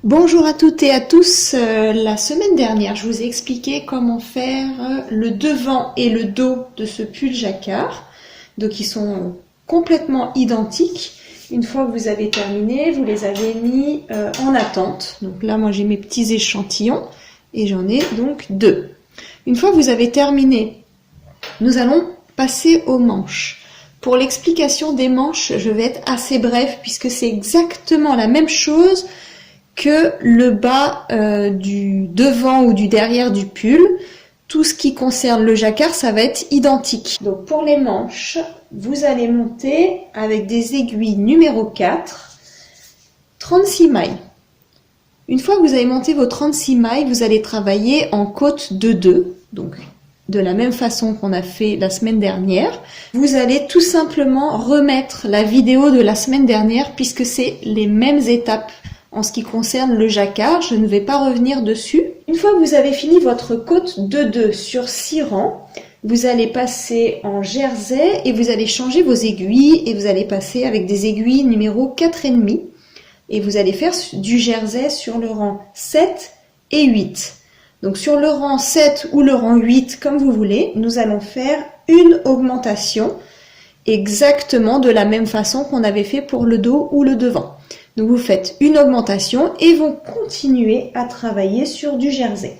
Bonjour à toutes et à tous. La semaine dernière, je vous ai expliqué comment faire le devant et le dos de ce pull jacquard. Donc ils sont complètement identiques. Une fois que vous avez terminé, vous les avez mis en attente. Donc là, moi j'ai mes petits échantillons et j'en ai donc 2. Une fois que vous avez terminé, nous allons passer aux manches. Pour l'explication des manches, je vais être assez bref puisque c'est exactement la même chose que le bas du devant ou du derrière du pull. Tout ce qui concerne le jacquard, ça va être identique. Donc pour les manches, vous allez monter avec des aiguilles numéro 4, 36 mailles. Une fois que vous avez monté vos 36 mailles, vous allez travailler en côte de 2, donc de la même façon qu'on a fait la semaine dernière. Vous allez tout simplement remettre la vidéo de la semaine dernière puisque c'est les mêmes étapes. En ce qui concerne le jacquard, je ne vais pas revenir dessus. Une fois que vous avez fini votre côte de 2 sur 6 rangs, vous allez passer en jersey et vous allez changer vos aiguilles et vous allez passer avec des aiguilles numéro 4,5 et vous allez faire du jersey sur le rang 7 et 8. Donc sur le rang 7 ou le rang 8, comme vous voulez, nous allons faire une augmentation exactement de la même façon qu'on avait fait pour le dos ou le devant. Donc vous faites une augmentation et vous continuez à travailler sur du jersey.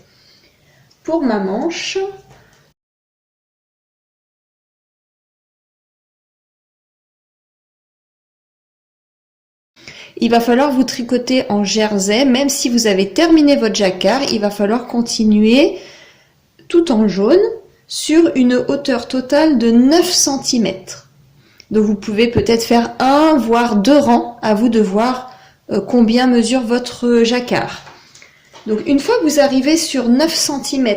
Pour ma manche, il va falloir vous tricoter en jersey, même si vous avez terminé votre jacquard, il va falloir continuer tout en jaune sur une hauteur totale de 9 cm. Donc vous pouvez peut-être faire 1 voire 2 rangs, à vous de voir combien mesure votre jacquard. Donc une fois que vous arrivez sur 9 cm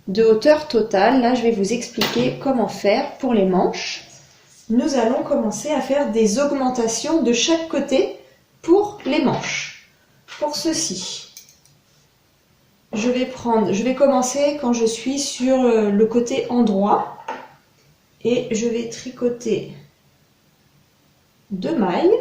de hauteur totale, là je vais vous expliquer comment faire pour les manches. Nous allons commencer à faire des augmentations de chaque côté pour les manches. Pour ceci, je vais commencer quand je suis sur le côté endroit et je vais tricoter 2 mailles.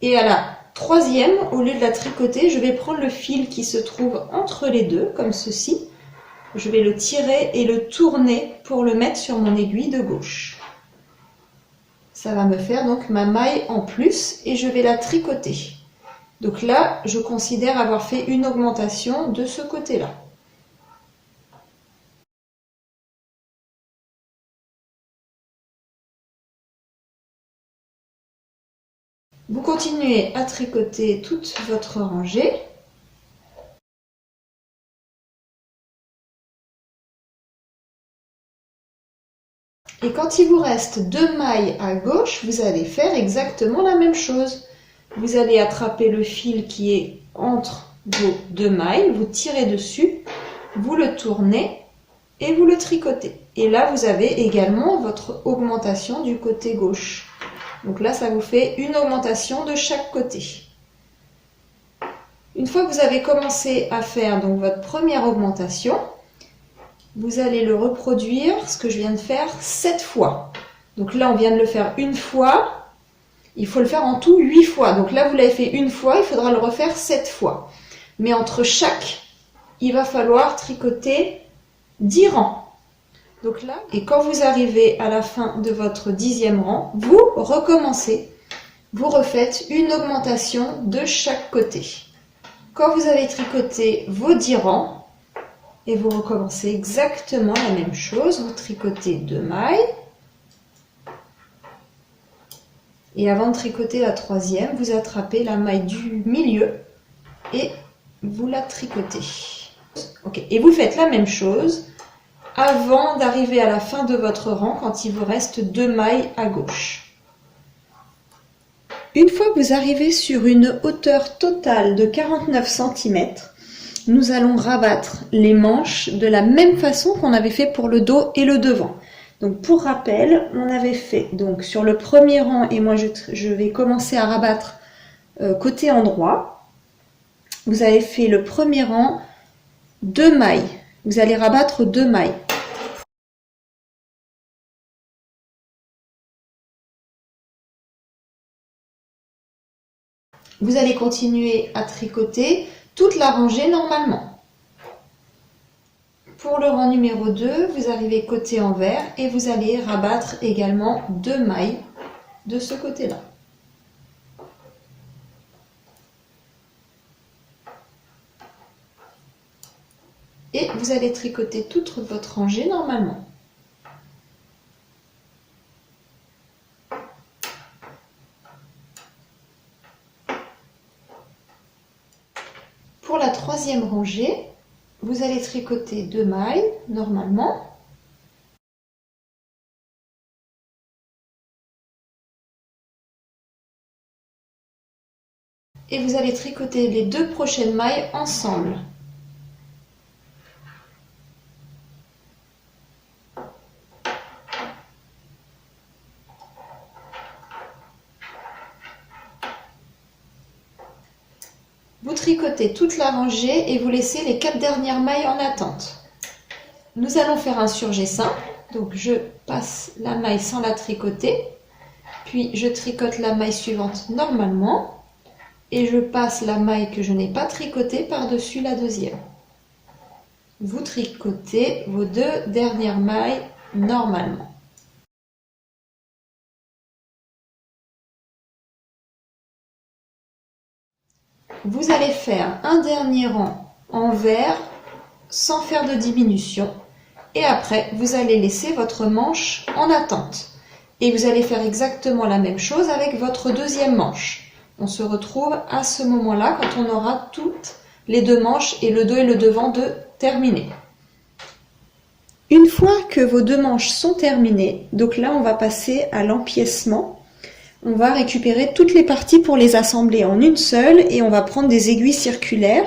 Et à la troisième, au lieu de la tricoter, je vais prendre le fil qui se trouve entre les deux, comme ceci. Je vais le tirer et le tourner pour le mettre sur mon aiguille de gauche. Ça va me faire donc ma maille en plus et je vais la tricoter. Donc là, je considère avoir fait une augmentation de ce côté-là. Vous continuez à tricoter toute votre rangée. Et quand il vous reste 2 mailles à gauche, vous allez faire exactement la même chose. Vous allez attraper le fil qui est entre vos 2 mailles, vous tirez dessus, vous le tournez et vous le tricotez. Et là, vous avez également votre augmentation du côté gauche. Donc là, ça vous fait une augmentation de chaque côté. Une fois que vous avez commencé à faire donc votre première augmentation, vous allez le reproduire, ce que je viens de faire, 7 fois. Donc là, on vient de le faire une fois. Il faut le faire en tout 8 fois. Donc là, vous l'avez fait une fois, il faudra le refaire 7 fois. Mais entre chaque, il va falloir tricoter 10 rangs. Donc là, et quand vous arrivez à la fin de votre 10e rang, vous recommencez. Vous refaites une augmentation de chaque côté. Quand vous avez tricoté vos 10 rangs, et vous recommencez exactement la même chose, vous tricotez 2 mailles. Et avant de tricoter la troisième, vous attrapez la maille du milieu et vous la tricotez. Ok. Et vous faites la même chose avant d'arriver à la fin de votre rang quand il vous reste 2 mailles à gauche. Une fois que vous arrivez sur une hauteur totale de 49 cm, nous allons rabattre les manches de la même façon qu'on avait fait pour le dos et le devant. Donc pour rappel, on avait fait donc sur le premier rang, et moi je vais commencer à rabattre côté endroit. Vous avez fait le premier rang, 2 mailles. Vous allez rabattre 2 mailles. Vous allez continuer à tricoter toute la rangée normalement. Pour le rang numéro 2, vous arrivez côté envers et vous allez rabattre également 2 mailles de ce côté-là. Et vous allez tricoter toute votre rangée normalement. Pour la troisième rangée, vous allez tricoter 2 mailles normalement. Et vous allez tricoter les 2 prochaines mailles ensemble. Vous tricotez toute la rangée et vous laissez les 4 dernières mailles en attente. Nous allons faire un surjet simple, donc je passe la maille sans la tricoter, puis je tricote la maille suivante normalement, et je passe la maille que je n'ai pas tricotée par-dessus la deuxième. Vous tricotez vos 2 dernières mailles normalement. Vous allez faire un dernier rang envers sans faire de diminution. Et après, vous allez laisser votre manche en attente. Et vous allez faire exactement la même chose avec votre deuxième manche. On se retrouve à ce moment-là quand on aura toutes les 2 manches et le dos et le devant de terminés. Une fois que vos 2 manches sont terminées, donc là on va passer à l'empiècement. On va récupérer toutes les parties pour les assembler en une seule et on va prendre des aiguilles circulaires,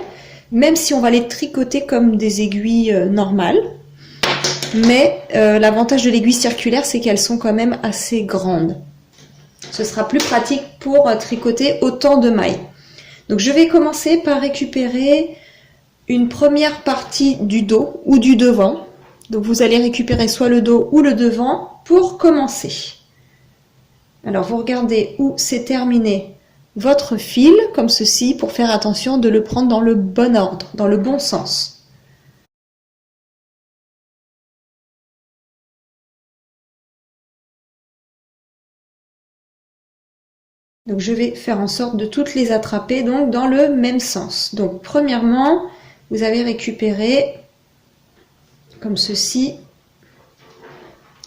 même si on va les tricoter comme des aiguilles normales. Mais l'avantage de l'aiguille circulaire, c'est qu'elles sont quand même assez grandes. Ce sera plus pratique pour tricoter autant de mailles. Donc je vais commencer par récupérer une première partie du dos ou du devant. Donc vous allez récupérer soit le dos ou le devant pour commencer. Alors vous regardez où c'est terminé votre fil, comme ceci, pour faire attention de le prendre dans le bon ordre, dans le bon sens. Donc je vais faire en sorte de toutes les attraper donc dans le même sens. Donc premièrement, vous avez récupéré, comme ceci,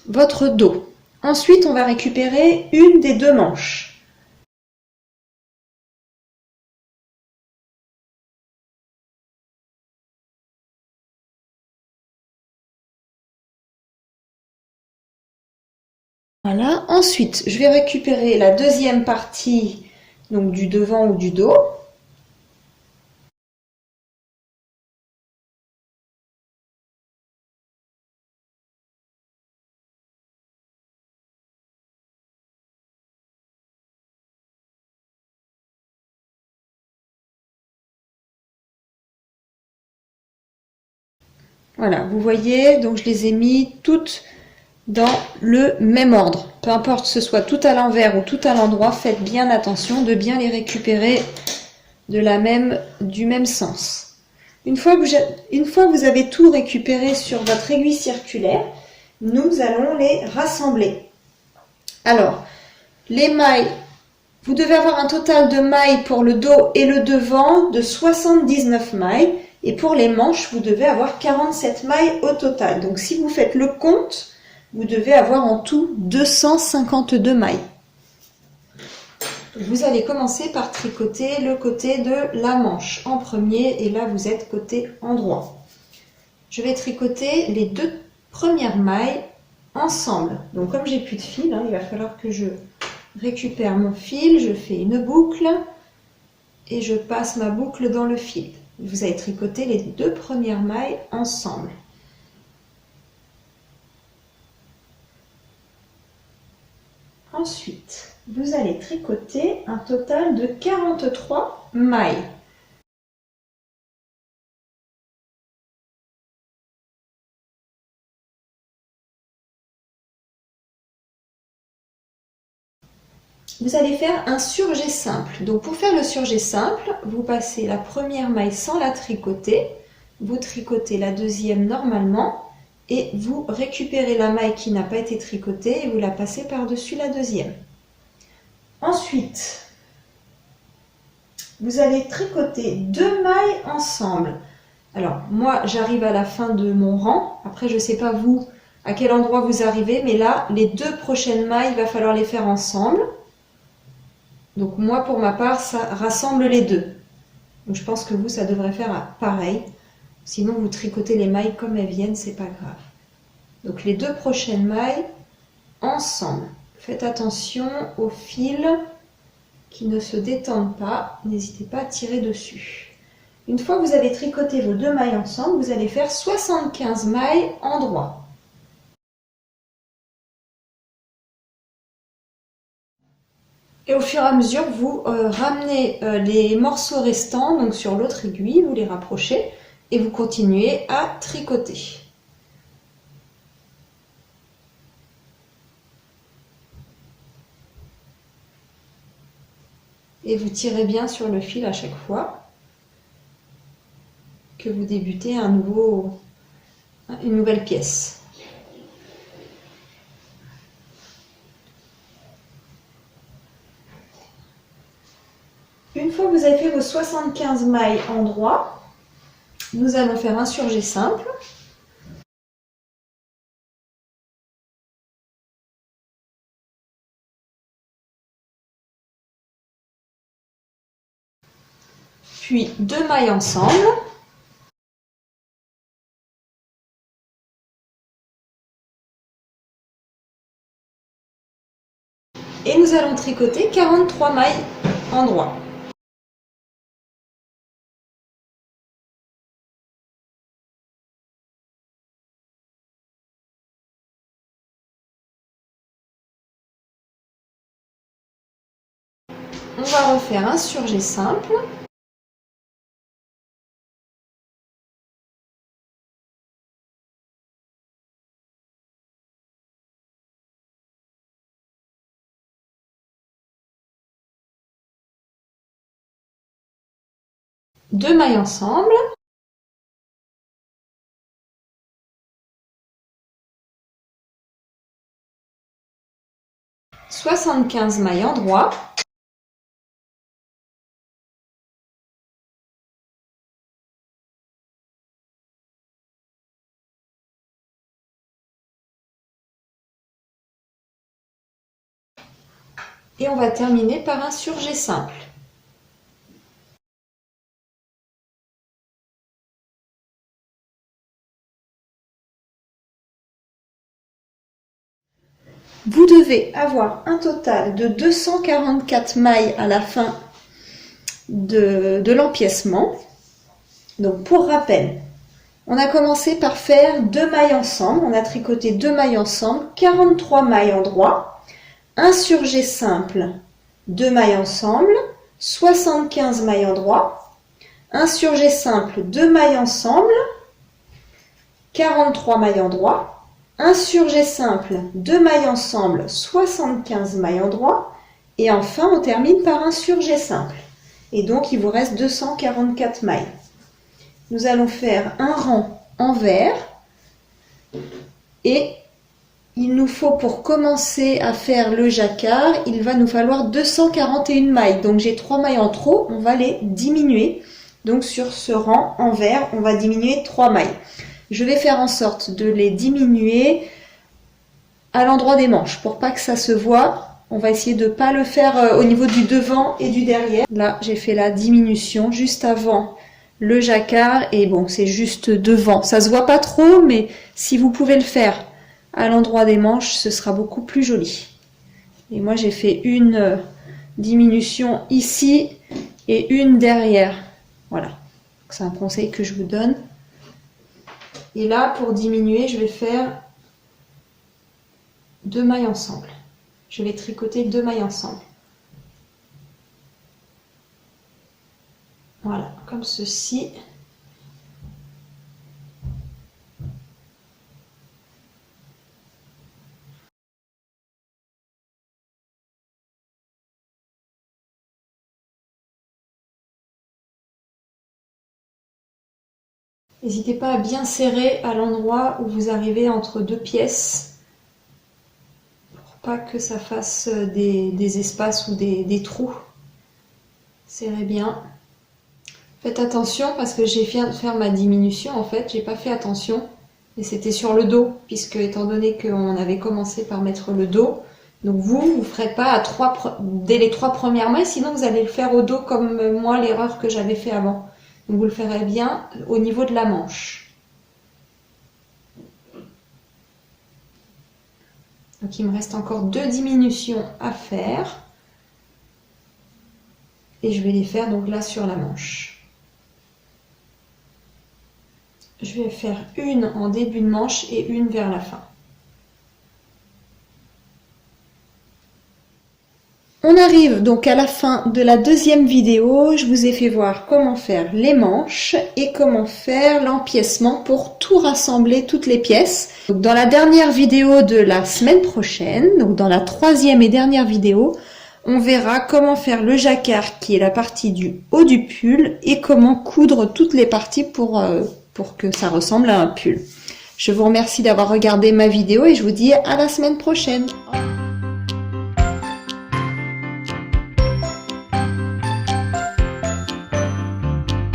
votre dos. Ensuite, on va récupérer une des 2 manches. Voilà. Ensuite, je vais récupérer la deuxième partie donc du devant ou du dos. Voilà, vous voyez, donc je les ai mis toutes dans le même ordre. Peu importe que ce soit tout à l'envers ou tout à l'endroit, faites bien attention de bien les récupérer du même sens. Une fois que vous avez tout récupéré sur votre aiguille circulaire, nous allons les rassembler. Alors, les mailles, vous devez avoir un total de mailles pour le dos et le devant de 79 mailles. Et pour les manches, vous devez avoir 47 mailles au total. Donc si vous faites le compte, vous devez avoir en tout 252 mailles. Vous allez commencer par tricoter le côté de la manche en premier et là vous êtes côté endroit. Je vais tricoter les 2 premières mailles ensemble. Donc comme j'ai plus de fil, il va falloir que je récupère mon fil, je fais une boucle et je passe ma boucle dans le fil. Vous allez tricoter les 2 premières mailles ensemble. Ensuite, vous allez tricoter un total de 43 mailles. vous allez faire un surjet simple. Donc pour faire le surjet simple, vous passez la première maille sans la tricoter, vous tricotez la deuxième normalement et vous récupérez la maille qui n'a pas été tricotée et vous la passez par-dessus la deuxième. Ensuite, vous allez tricoter 2 mailles ensemble. Alors moi j'arrive à la fin de mon rang, après je ne sais pas vous à quel endroit vous arrivez, mais là les 2 prochaines mailles il va falloir les faire ensemble. Donc moi pour ma part ça rassemble les deux. Donc je pense que vous ça devrait faire pareil, sinon vous tricotez les mailles comme elles viennent, c'est pas grave. Donc les 2 prochaines mailles ensemble. Faites attention aux fils qui ne se détendent pas, n'hésitez pas à tirer dessus. Une fois que vous avez tricoté vos 2 mailles ensemble, vous allez faire 75 mailles en droit. Et au fur et à mesure, vous ramenez les morceaux restants donc sur l'autre aiguille, vous les rapprochez et vous continuez à tricoter. Et vous tirez bien sur le fil à chaque fois que vous débutez une nouvelle pièce. Une fois que vous avez fait vos 75 mailles en droit, nous allons faire un surjet simple. Puis 2 mailles ensemble. Et nous allons tricoter 43 mailles en droit. On va refaire un surjet simple. Deux mailles ensemble. « 75 mailles en droit. Et on va terminer par un surjet simple. Vous devez avoir un total de 244 mailles à la fin de l'empiècement. Donc pour rappel, on a commencé par faire 2 mailles ensemble, on a tricoté 2 mailles ensemble, 43 mailles en droit, un surjet simple, 2 mailles ensemble, 75 mailles en droit, un surjet simple, 2 mailles ensemble, 43 mailles en droit, un surjet simple, 2 mailles ensemble, 75 mailles en droit, et enfin on termine par un surjet simple. Et donc il vous reste 244 mailles. Nous allons faire un rang envers et il nous faut pour commencer à faire le jacquard, il va nous falloir 241 mailles. Donc j'ai 3 mailles en trop, on va les diminuer. Donc sur ce rang envers, on va diminuer 3 mailles. Je vais faire en sorte de les diminuer à l'endroit des manches pour pas que ça se voit. On va essayer de ne pas le faire au niveau du devant et du derrière. Là, j'ai fait la diminution juste avant le jacquard et bon, c'est juste devant. Ça se voit pas trop, mais si vous pouvez le faire à l'endroit des manches, ce sera beaucoup plus joli. Et moi, j'ai fait une diminution ici et une derrière. Voilà, c'est un conseil que je vous donne. Et là, pour diminuer, je vais faire 2 mailles ensemble. Je vais tricoter 2 mailles ensemble. Voilà, comme ceci. N'hésitez pas à bien serrer à l'endroit où vous arrivez entre deux pièces pour pas que ça fasse des espaces ou des trous. Serrez bien. Faites attention parce que j'ai fait faire ma diminution en fait, j'ai pas fait attention et c'était sur le dos puisque étant donné qu'on avait commencé par mettre le dos, donc vous ferez pas dès les 3 premières mailles, sinon vous allez le faire au dos comme moi l'erreur que j'avais fait avant. Donc vous le ferez bien au niveau de la manche. Donc il me reste encore 2 diminutions à faire et je vais les faire donc là sur la manche. Je vais faire une en début de manche et une vers la fin. On arrive donc à la fin de la deuxième vidéo. Je vous ai fait voir comment faire les manches et comment faire l'empiècement pour tout rassembler, toutes les pièces. Donc dans la dernière vidéo de la semaine prochaine, donc dans la troisième et dernière vidéo, on verra comment faire le jacquard qui est la partie du haut du pull et comment coudre toutes les parties pour que ça ressemble à un pull. Je vous remercie d'avoir regardé ma vidéo et je vous dis à la semaine prochaine.